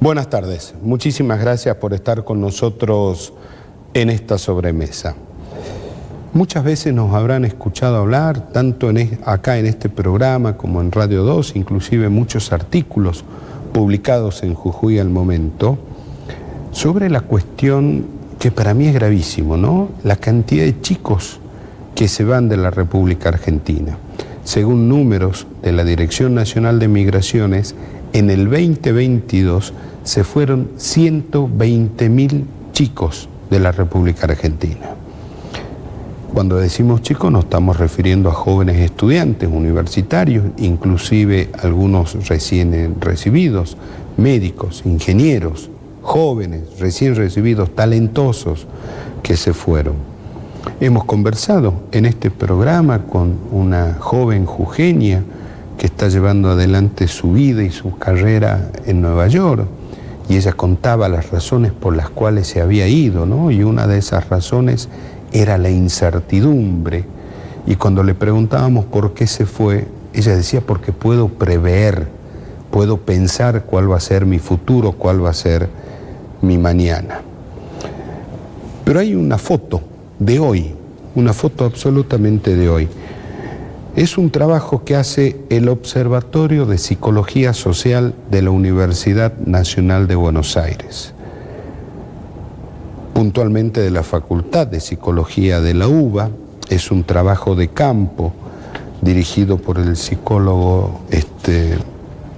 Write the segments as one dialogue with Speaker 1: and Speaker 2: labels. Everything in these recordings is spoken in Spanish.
Speaker 1: Buenas tardes, muchísimas gracias por estar con nosotros en esta sobremesa. Muchas veces nos habrán escuchado hablar, tanto acá en este programa como en Radio 2, inclusive muchos artículos publicados en Jujuy al momento, sobre la cuestión que para mí es gravísimo, ¿no? La cantidad de chicos que se van de la República Argentina. Según números de la Dirección Nacional de Migraciones, en el 2022 se fueron 120.000 chicos de la República Argentina. Cuando decimos chicos nos estamos refiriendo a jóvenes estudiantes universitarios, inclusive algunos recién recibidos, médicos, ingenieros, jóvenes recién recibidos, talentosos que se fueron. Hemos conversado en este programa con una joven jujeña que está llevando adelante su vida y su carrera en Nueva York, y ella contaba las razones por las cuales se había ido, ¿no? Y una de esas razones era la incertidumbre, y cuando le preguntábamos por qué se fue, ella decía: porque puedo prever, puedo pensar cuál va a ser mi futuro, cuál va a ser mi mañana. Pero hay una foto de hoy, una foto absolutamente de hoy. Es un trabajo que hace el Observatorio de Psicología Social de la Universidad Nacional de Buenos Aires, puntualmente de la Facultad de Psicología de la UBA. Es un trabajo de campo dirigido por el psicólogo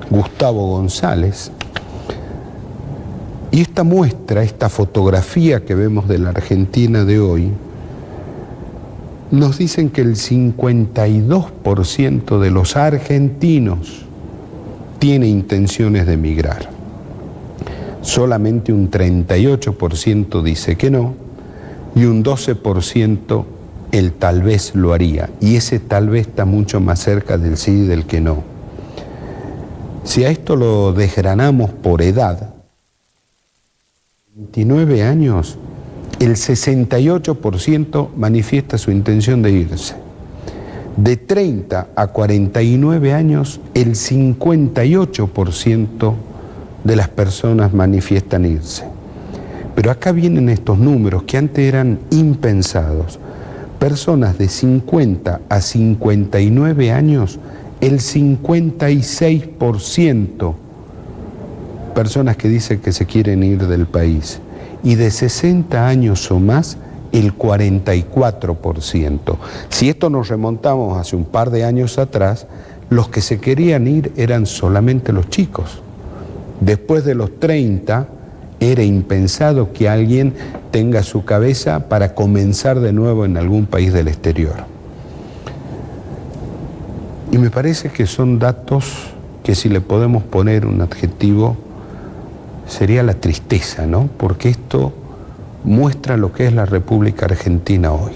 Speaker 1: Gustavo González. Y esta muestra, esta fotografía que vemos de la Argentina de hoy, nos dicen que el 52% de los argentinos tiene intenciones de emigrar. Solamente un 38% dice que no, y un 12% el tal vez lo haría. Y ese tal vez está mucho más cerca del sí y del que no. Si a esto lo desgranamos por edad, 29 años, el 68% manifiesta su intención de irse. De 30 a 49 años, el 58% de las personas manifiestan irse. Pero acá vienen estos números que antes eran impensados. Personas de 50 a 59 años, el 56% personas que dicen que se quieren ir del país. Y de 60 años o más, el 44%. Si esto nos remontamos hace un par de años atrás, los que se querían ir eran solamente los chicos. Después de los 30, era impensado que alguien tenga su cabeza para comenzar de nuevo en algún país del exterior. Y me parece que son datos que, si le podemos poner un adjetivo, sería la tristeza, ¿no? Porque esto muestra lo que es la República Argentina hoy.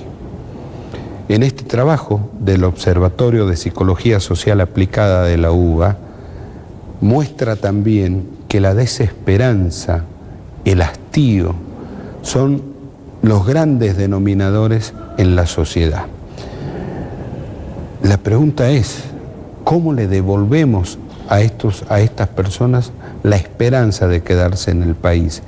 Speaker 1: En este trabajo del Observatorio de Psicología Social Aplicada de la UBA, muestra también que la desesperanza, el hastío, son los grandes denominadores en la sociedad. La pregunta es: ¿cómo le devolvemos a estas personas la esperanza de quedarse en el país?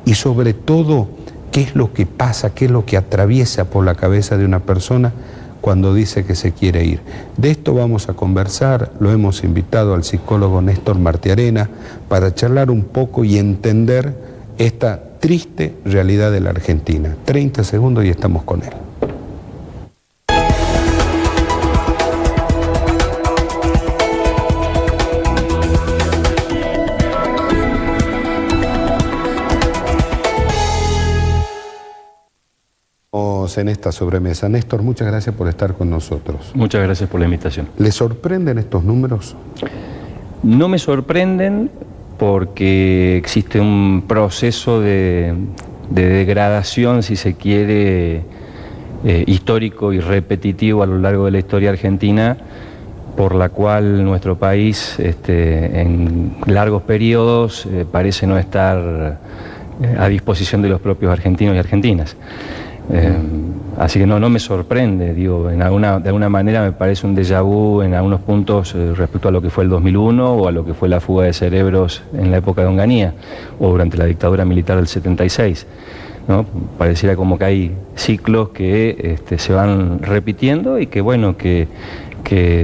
Speaker 1: Y sobre todo, ¿qué es lo que pasa, qué es lo que atraviesa por la cabeza de una persona cuando dice que se quiere ir? De esto vamos a conversar. Lo hemos invitado al psicólogo Néstor Martiarena para charlar un poco y entender esta triste realidad de la Argentina. 30 segundos y estamos con él. En esta sobremesa. Néstor, muchas gracias por estar con nosotros.
Speaker 2: Muchas gracias por la invitación.
Speaker 1: ¿Le sorprenden estos números?
Speaker 2: No me sorprenden porque existe un proceso de degradación, si se quiere, histórico y repetitivo a lo largo de la historia argentina, por la cual nuestro país en largos periodos parece no estar a disposición de los propios argentinos y argentinas. Así que no me sorprende, digo, de alguna manera me parece un déjà vu en algunos puntos respecto a lo que fue el 2001 o a lo que fue la fuga de cerebros en la época de Onganía o durante la dictadura militar del 76, ¿no? Pareciera como que hay ciclos que se van repitiendo y que bueno, que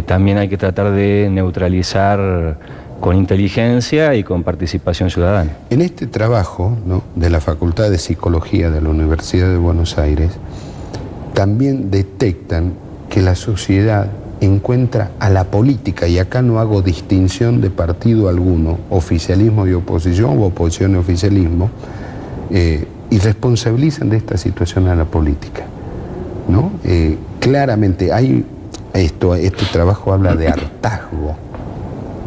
Speaker 2: también hay que tratar de neutralizar con inteligencia y con participación ciudadana.
Speaker 1: En este trabajo, ¿no?, de la Facultad de Psicología de la Universidad de Buenos Aires, también detectan que la sociedad encuentra a la política, y acá no hago distinción de partido alguno, oficialismo y oposición, o oposición y oficialismo, y responsabilizan de esta situación a la política, ¿no? Claramente hay este trabajo habla de hartazgo,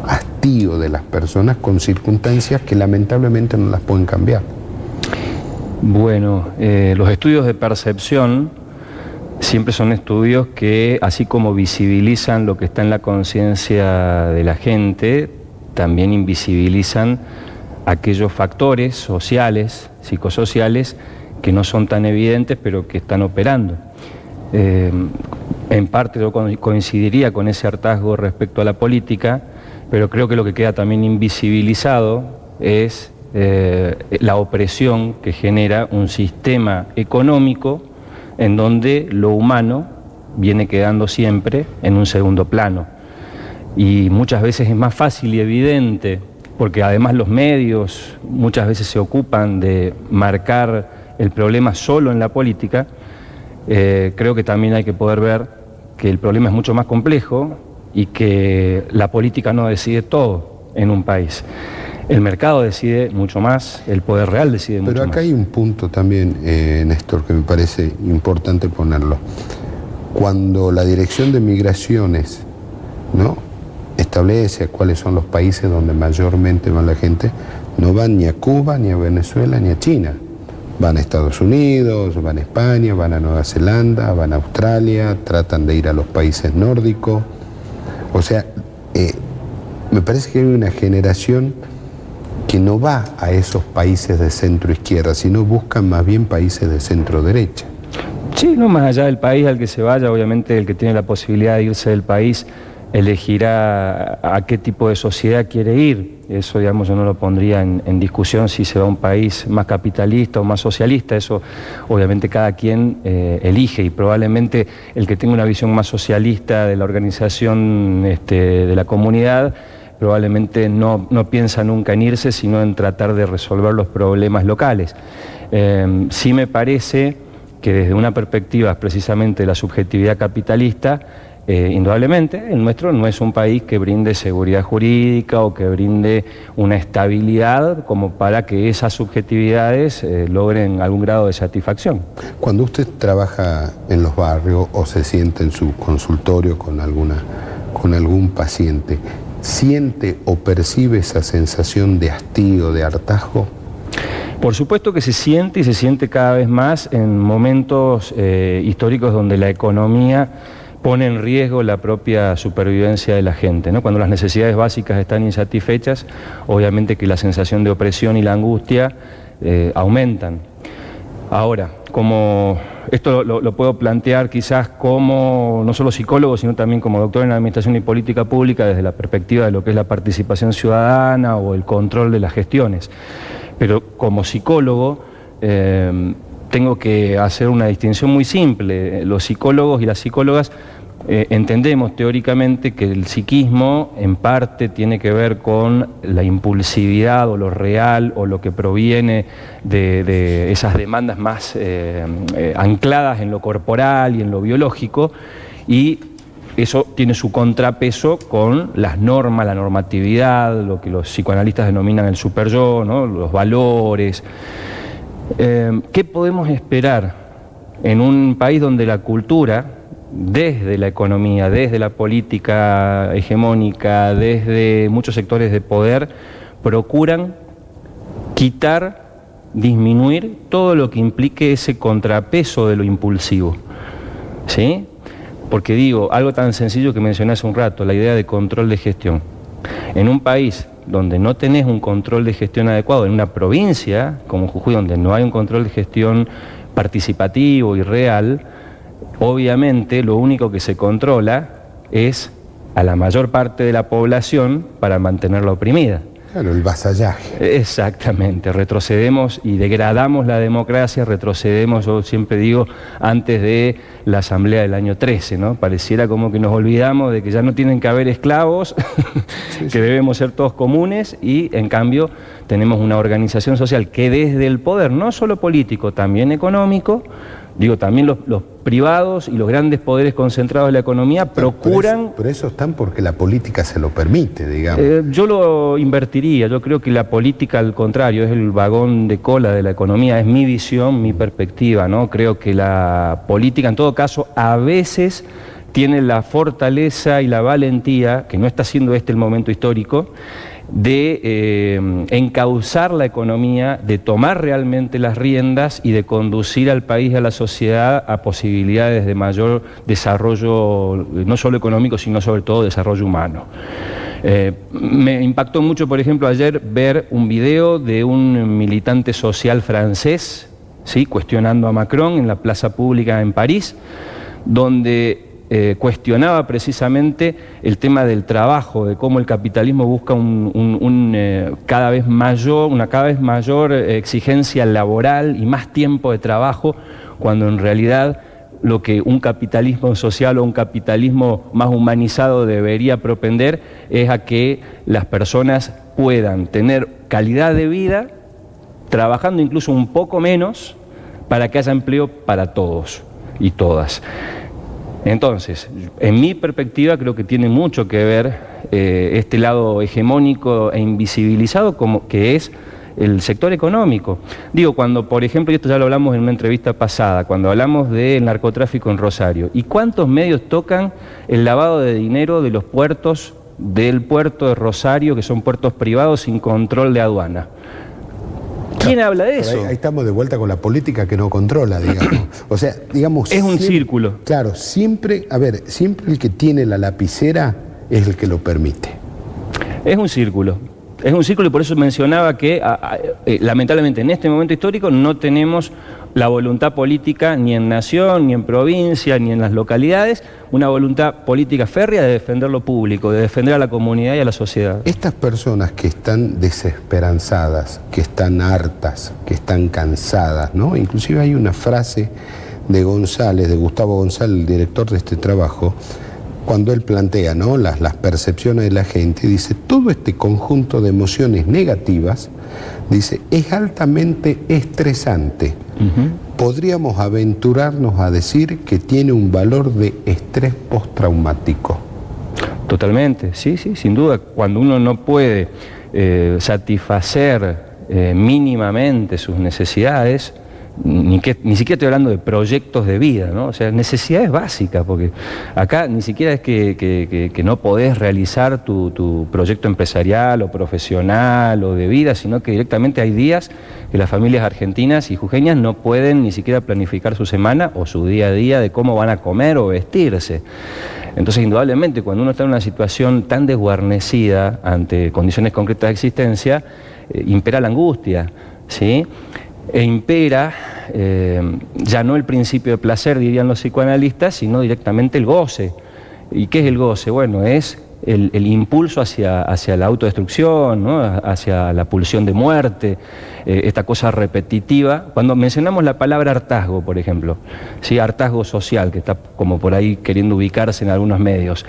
Speaker 1: hastío de las personas con circunstancias que lamentablemente no las pueden cambiar.
Speaker 2: Bueno, los estudios de percepción siempre son estudios que, así como visibilizan lo que está en la conciencia de la gente, también invisibilizan aquellos factores sociales, psicosociales, que no son tan evidentes, pero que están operando. En parte yo coincidiría con ese hartazgo respecto a la política, pero creo que lo que queda también invisibilizado es la opresión que genera un sistema económico en donde lo humano viene quedando siempre en un segundo plano. Y muchas veces es más fácil y evidente, porque además los medios muchas veces se ocupan de marcar el problema solo en la política. Creo que también hay que poder ver que el problema es mucho más complejo y que la política no decide todo en un país. El mercado decide mucho más, el poder real decide mucho más.
Speaker 1: Pero acá hay un punto también, Néstor, que me parece importante ponerlo. Cuando la Dirección de Migraciones, ¿no?, establece cuáles son los países donde mayormente va la gente, no van ni a Cuba, ni a Venezuela, ni a China. Van a Estados Unidos, van a España, van a Nueva Zelanda, van a Australia, tratan de ir a los países nórdicos. O sea, me parece que hay una generación que no va a esos países de centro-izquierda, sino buscan más bien países de centro-derecha.
Speaker 2: Sí, no, más allá del país al que se vaya, obviamente el que tiene la posibilidad de irse del país elegirá a qué tipo de sociedad quiere ir. Eso, digamos, yo no lo pondría en discusión si se va a un país más capitalista o más socialista. Eso, obviamente, cada quien elige, y probablemente el que tenga una visión más socialista de la organización de la comunidad probablemente no piensa nunca en irse, sino en tratar de resolver los problemas locales. Sí me parece que desde una perspectiva precisamente de la subjetividad capitalista, indudablemente el nuestro no es un país que brinde seguridad jurídica o que brinde una estabilidad como para que esas subjetividades logren algún grado de satisfacción.
Speaker 1: Cuando usted trabaja en los barrios o se sienta en su consultorio con algún paciente, ¿siente o percibe esa sensación de hastío, de hartazgo?
Speaker 2: Por supuesto que se siente, y se siente cada vez más en momentos históricos donde la economía pone en riesgo la propia supervivencia de la gente, ¿no? Cuando las necesidades básicas están insatisfechas, obviamente que la sensación de opresión y la angustia aumentan. Ahora, como esto lo puedo plantear quizás como no solo psicólogo, sino también como doctor en Administración y Política Pública, desde la perspectiva de lo que es la participación ciudadana o el control de las gestiones. Pero como psicólogo tengo que hacer una distinción muy simple. Los psicólogos y las psicólogas entendemos teóricamente que el psiquismo en parte tiene que ver con la impulsividad o lo real o lo que proviene de esas demandas más ancladas en lo corporal y en lo biológico, y eso tiene su contrapeso con las normas, la normatividad, lo que los psicoanalistas denominan el superyo, ¿no?, los valores. ¿Qué podemos esperar en un país donde la cultura, desde la economía, desde la política hegemónica, desde muchos sectores de poder, procuran quitar, disminuir todo lo que implique ese contrapeso de lo impulsivo? ¿Sí? Porque digo, algo tan sencillo que mencioné hace un rato, la idea de control de gestión. En un país donde no tenés un control de gestión adecuado, en una provincia como Jujuy, donde no hay un control de gestión participativo y real, obviamente lo único que se controla es a la mayor parte de la población para mantenerla oprimida.
Speaker 1: Claro, el vasallaje.
Speaker 2: Exactamente, retrocedemos y degradamos la democracia, retrocedemos, yo siempre digo, antes de la asamblea del año 13, ¿no? Pareciera como que nos olvidamos de que ya no tienen que haber esclavos, que debemos ser todos comunes, y en cambio tenemos una organización social que desde el poder, no solo político, también económico, digo, también los privados y los grandes poderes concentrados de la economía procuran...
Speaker 1: Pero eso están porque la política se lo permite, digamos.
Speaker 2: Yo lo invertiría, yo creo que la política, al contrario, es el vagón de cola de la economía, es mi visión, mi perspectiva, ¿no? Creo que la política, en todo caso, a veces tiene la fortaleza y la valentía, que no está siendo este el momento histórico, de encauzar la economía, de tomar realmente las riendas y de conducir al país y a la sociedad a posibilidades de mayor desarrollo, no solo económico, sino sobre todo desarrollo humano. Me impactó mucho, por ejemplo, ayer ver un video de un militante social francés, ¿sí?, cuestionando a Macron en la plaza pública en París, donde cuestionaba precisamente el tema del trabajo, de cómo el capitalismo busca una cada vez mayor exigencia laboral y más tiempo de trabajo, cuando en realidad lo que un capitalismo social o un capitalismo más humanizado debería propender es a que las personas puedan tener calidad de vida trabajando incluso un poco menos para que haya empleo para todos y todas. Entonces, en mi perspectiva creo que tiene mucho que ver este lado hegemónico e invisibilizado como que es el sector económico. Digo, cuando, por ejemplo, y esto ya lo hablamos en una entrevista pasada, cuando hablamos del narcotráfico en Rosario, ¿y cuántos medios tocan el lavado de dinero de los puertos, del puerto de Rosario, que son puertos privados sin control de aduana? ¿Quién habla de eso?
Speaker 1: Ahí estamos de vuelta con la política que no controla, digamos. O sea, digamos...
Speaker 2: Es un círculo.
Speaker 1: Claro, siempre el que tiene la lapicera es el que lo permite.
Speaker 2: Es un círculo. Es un círculo y por eso mencionaba que lamentablemente en este momento histórico no tenemos la voluntad política ni en nación, ni en provincia, ni en las localidades, una voluntad política férrea de defender lo público, de defender a la comunidad y a la sociedad.
Speaker 1: Estas personas que están desesperanzadas, que están hartas, que están cansadas, ¿no? Inclusive hay una frase de González, de Gustavo González, el director de este trabajo, cuando él plantea, ¿no?, las percepciones de la gente, dice, todo este conjunto de emociones negativas, dice, es altamente estresante. Podríamos aventurarnos a decir que tiene un valor de estrés postraumático. Totalmente, sí, sin duda. Cuando uno no puede satisfacer mínimamente sus necesidades, ni siquiera estoy hablando de proyectos de vida, ¿no? O sea, necesidades básicas, porque acá ni siquiera es que no podés realizar tu proyecto empresarial o profesional o de vida, sino que directamente hay días que las familias argentinas y jujeñas no pueden ni siquiera planificar su semana o su día a día de cómo van a comer o vestirse. Entonces, indudablemente, cuando uno está en una situación tan desguarnecida ante condiciones concretas de existencia, impera la angustia, ¿sí? E impera ya no el principio de placer, dirían los psicoanalistas, sino directamente el goce. ¿Y qué es el goce? Bueno, es el impulso hacia la autodestrucción, ¿no?, hacia la pulsión de muerte, esta cosa repetitiva. Cuando mencionamos la palabra hartazgo, por ejemplo, ¿sí?, hartazgo social, que está como por ahí queriendo ubicarse en algunos medios.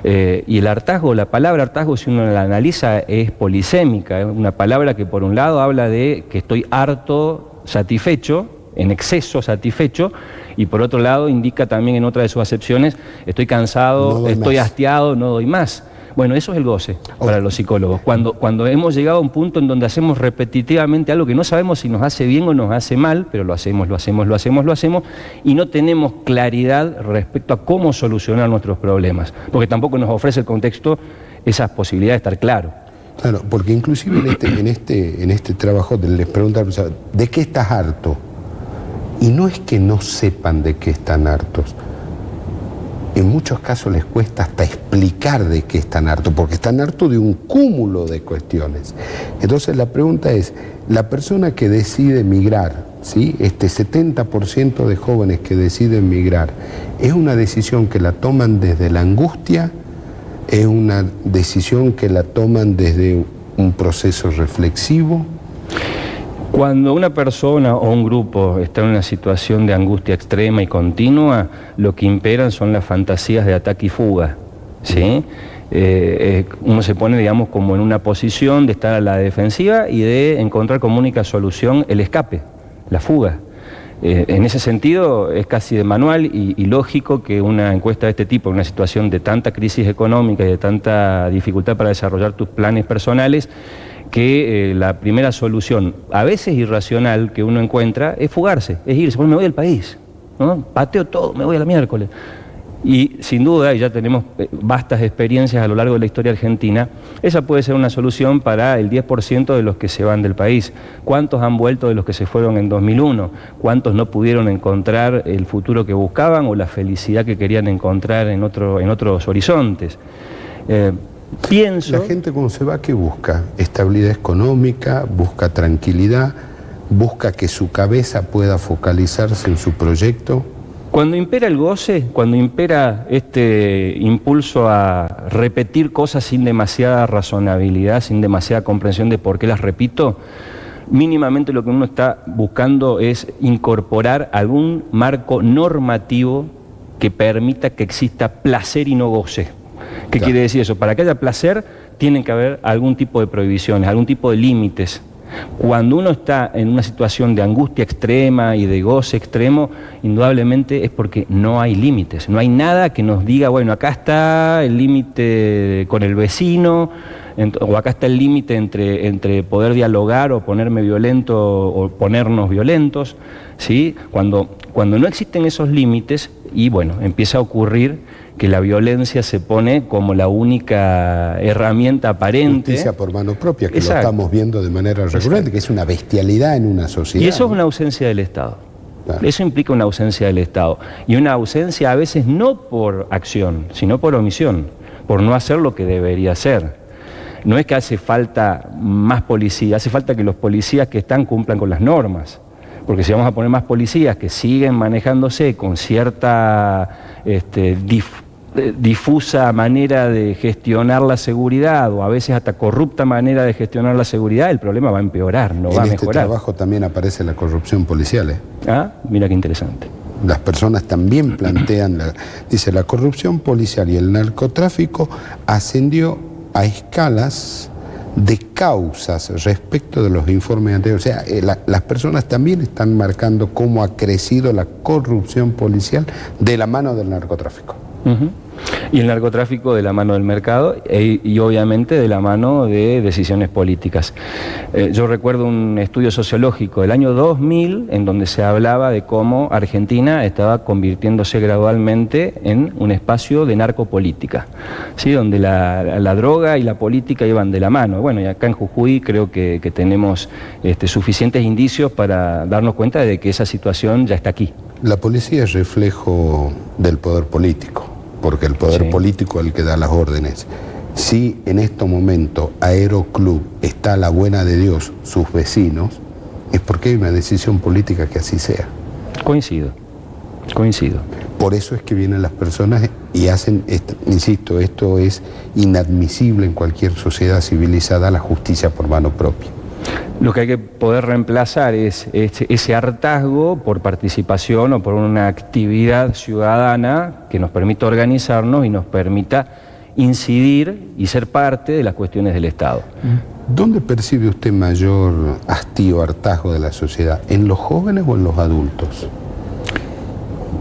Speaker 1: Y el hartazgo, la palabra hartazgo, si uno la analiza, es polisémica, es una palabra que por un lado habla de que estoy harto, satisfecho, en exceso satisfecho, y por otro lado indica también en otra de sus acepciones, estoy cansado, no estoy hastiado, no doy más. Bueno, eso es el goce para los psicólogos. Cuando hemos llegado a un punto en donde hacemos repetitivamente algo que no sabemos si nos hace bien o nos hace mal, pero lo hacemos, y no tenemos claridad respecto a cómo solucionar nuestros problemas, porque tampoco nos ofrece el contexto esas posibilidades de estar claro. Claro, porque inclusive en este trabajo les preguntan, ¿de qué estás harto? Y no es que no sepan de qué están hartos. En muchos casos les cuesta hasta explicar de qué están hartos, porque están hartos de un cúmulo de cuestiones. Entonces la pregunta es, la persona que decide emigrar ¿sí? Este 70% de jóvenes que deciden migrar, ¿es una decisión que la toman desde la angustia? ¿Es una decisión que la toman desde un proceso reflexivo?
Speaker 2: Cuando una persona o un grupo está en una situación de angustia extrema y continua, lo que imperan son las fantasías de ataque y fuga, ¿sí? Uno se pone, digamos, como en una posición de estar a la defensiva y de encontrar como única solución el escape, la fuga. En ese sentido es casi de manual y lógico que una encuesta de este tipo, en una situación de tanta crisis económica y de tanta dificultad para desarrollar tus planes personales, que la primera solución, a veces irracional, que uno encuentra es fugarse, es irse, bueno, me voy del país, ¿no? Pateo todo, me voy a la miércoles. Y sin duda, y ya tenemos vastas experiencias a lo largo de la historia argentina, esa puede ser una solución para el 10% de los que se van del país. ¿Cuántos han vuelto de los que se fueron en 2001? ¿Cuántos no pudieron encontrar el futuro que buscaban o la felicidad que querían encontrar en otros horizontes? Pienso...
Speaker 1: La gente cuando se va, ¿qué busca? Estabilidad económica, busca tranquilidad, busca que su cabeza pueda focalizarse en su proyecto.
Speaker 2: Cuando impera el goce, cuando impera este impulso a repetir cosas sin demasiada razonabilidad, sin demasiada comprensión de por qué las repito, mínimamente lo que uno está buscando es incorporar algún marco normativo que permita que exista placer y no goce. ¿Qué quiere decir eso? Para que haya placer, tienen que haber algún tipo de prohibiciones, algún tipo de límites. Cuando uno está en una situación de angustia extrema y de goce extremo, indudablemente es porque no hay límites, no hay nada que nos diga, bueno, acá está el límite con el vecino, o acá está el límite entre poder dialogar o ponerme violento o ponernos violentos, ¿sí? Cuando no existen esos límites, y bueno, empieza a ocurrir que la violencia se pone como la única herramienta aparente.
Speaker 1: Justicia por mano propia, que
Speaker 2: Exacto.
Speaker 1: lo estamos viendo de manera recurrente, exacto, que es una bestialidad en una sociedad.
Speaker 2: Y eso es una ausencia del Estado. Claro. Eso implica una ausencia del Estado. Y una ausencia a veces no por acción, sino por omisión, por no hacer lo que debería hacer. No es que hace falta más policía, hace falta que los policías que están cumplan con las normas. Porque si vamos a poner más policías que siguen manejándose con cierta difusa manera de gestionar la seguridad o a veces hasta corrupta manera de gestionar la seguridad, el problema va a empeorar, no va a mejorar. En este
Speaker 1: trabajo también aparece la corrupción policial.
Speaker 2: Ah, mira qué interesante.
Speaker 1: Las personas también plantean, dice, la corrupción policial y el narcotráfico ascendió a escalas de causas respecto de los informes anteriores. O sea, las personas también están marcando cómo ha crecido la corrupción policial de la mano del narcotráfico.
Speaker 2: Uh-huh. Y el narcotráfico de la mano del mercado y obviamente de la mano de decisiones políticas. Yo recuerdo un estudio sociológico del año 2000 en donde se hablaba de cómo Argentina estaba convirtiéndose gradualmente en un espacio de narcopolítica, ¿sí? Donde la droga y la política iban de la mano. Bueno, y acá en Jujuy creo que tenemos suficientes indicios para darnos cuenta de que esa situación ya está aquí.
Speaker 1: La policía es reflejo del poder político, porque el poder político es el que da las órdenes. Si en este momento Aeroclub está a la buena de Dios, sus vecinos, es porque hay una decisión política que así sea.
Speaker 2: Coincido.
Speaker 1: Por eso es que vienen las personas y hacen, insisto, esto es inadmisible en cualquier sociedad civilizada, la justicia por mano propia.
Speaker 2: Lo que hay que poder reemplazar es ese hartazgo por participación o por una actividad ciudadana que nos permita organizarnos y nos permita incidir y ser parte de las cuestiones del Estado.
Speaker 1: ¿Dónde percibe usted mayor hastío, hartazgo de la sociedad? ¿En los jóvenes o en los adultos?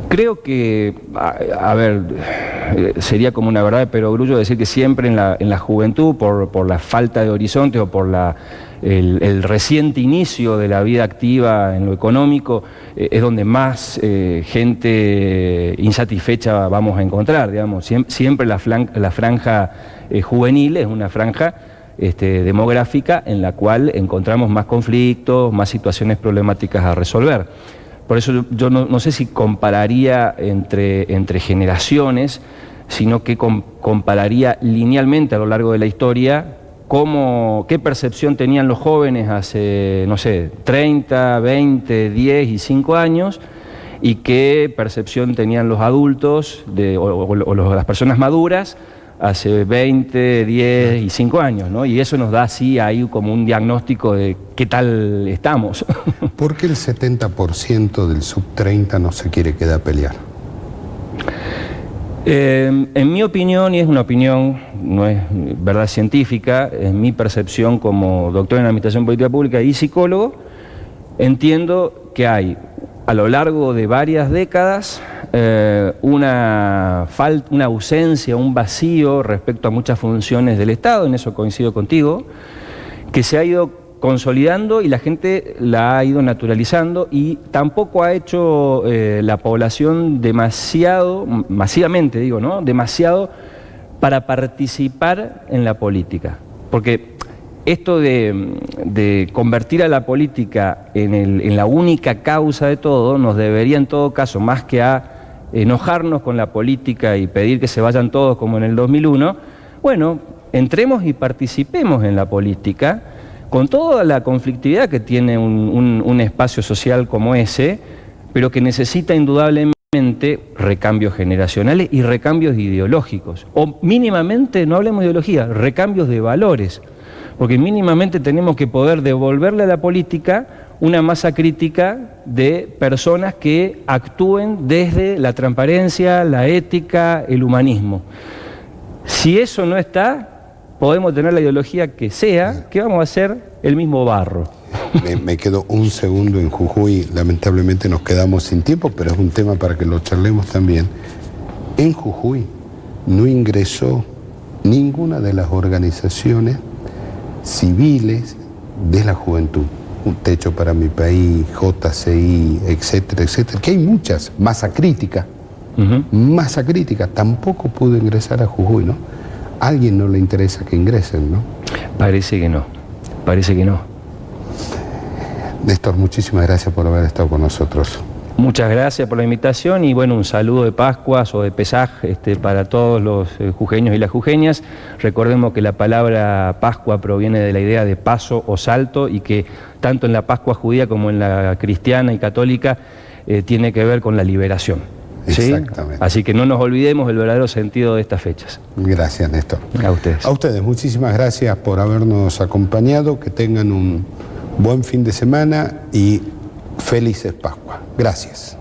Speaker 2: Creo que, a ver, sería como una verdad de perogrullo decir que siempre en la juventud, por la falta de horizonte o por el reciente inicio de la vida activa en lo económico, es donde más gente insatisfecha vamos a encontrar, digamos. Siempre la franja juvenil es una franja demográfica en la cual encontramos más conflictos, más situaciones problemáticas a resolver. Por eso yo no sé si compararía entre generaciones, sino que compararía linealmente a lo largo de la historia qué percepción tenían los jóvenes hace, no sé, 30, 20, 10 y 5 años, y qué percepción tenían los adultos las personas maduras hace 20, 10 y 5 años, ¿no? Y eso nos da así ahí como un diagnóstico de qué tal estamos.
Speaker 1: ¿Por qué el 70% del sub-30 no se quiere quedar a pelear?
Speaker 2: En mi opinión, y es una opinión, no es verdad científica, es mi percepción como doctor en Administración Política Pública y psicólogo, entiendo que hay a lo largo de varias décadas una ausencia, un vacío respecto a muchas funciones del Estado, en eso coincido contigo, que se ha ido consolidando y la gente la ha ido naturalizando, y tampoco ha hecho la población masivamente digo, ¿no? Demasiado para participar en la política. Porque esto de convertir a la política en la única causa de todo, nos debería en todo caso, más que a enojarnos con la política y pedir que se vayan todos como en el 2001, bueno, entremos y participemos en la política, con toda la conflictividad que tiene un espacio social como ese, pero que necesita indudablemente recambios generacionales y recambios ideológicos. O mínimamente, no hablemos de ideología, recambios de valores. Porque mínimamente tenemos que poder devolverle a la política una masa crítica de personas que actúen desde la transparencia, la ética, el humanismo. Si eso no está, podemos tener la ideología que sea, que vamos a hacer el mismo barro.
Speaker 1: Me quedo un segundo en Jujuy, lamentablemente nos quedamos sin tiempo, pero es un tema para que lo charlemos también. En Jujuy no ingresó ninguna de las organizaciones civiles de la juventud. Un techo para mi país, JCI, etcétera, etcétera, que hay muchas, masa crítica, tampoco pudo ingresar a Jujuy, ¿no? A alguien no le interesa que ingresen, ¿no?
Speaker 2: Parece que no.
Speaker 1: Néstor, muchísimas gracias por haber estado con nosotros.
Speaker 2: Muchas gracias por la invitación y bueno, un saludo de Pascuas o de Pesaj para todos los jujeños y las jujeñas. Recordemos que la palabra Pascua proviene de la idea de paso o salto, y que tanto en la Pascua judía como en la cristiana y católica tiene que ver con la liberación. ¿Sí?
Speaker 1: Exactamente.
Speaker 2: Así que no nos olvidemos el verdadero sentido de estas fechas.
Speaker 1: Gracias, Néstor.
Speaker 2: A ustedes.
Speaker 1: A ustedes, muchísimas gracias por habernos acompañado, que tengan un buen fin de semana y felices Pascua. Gracias.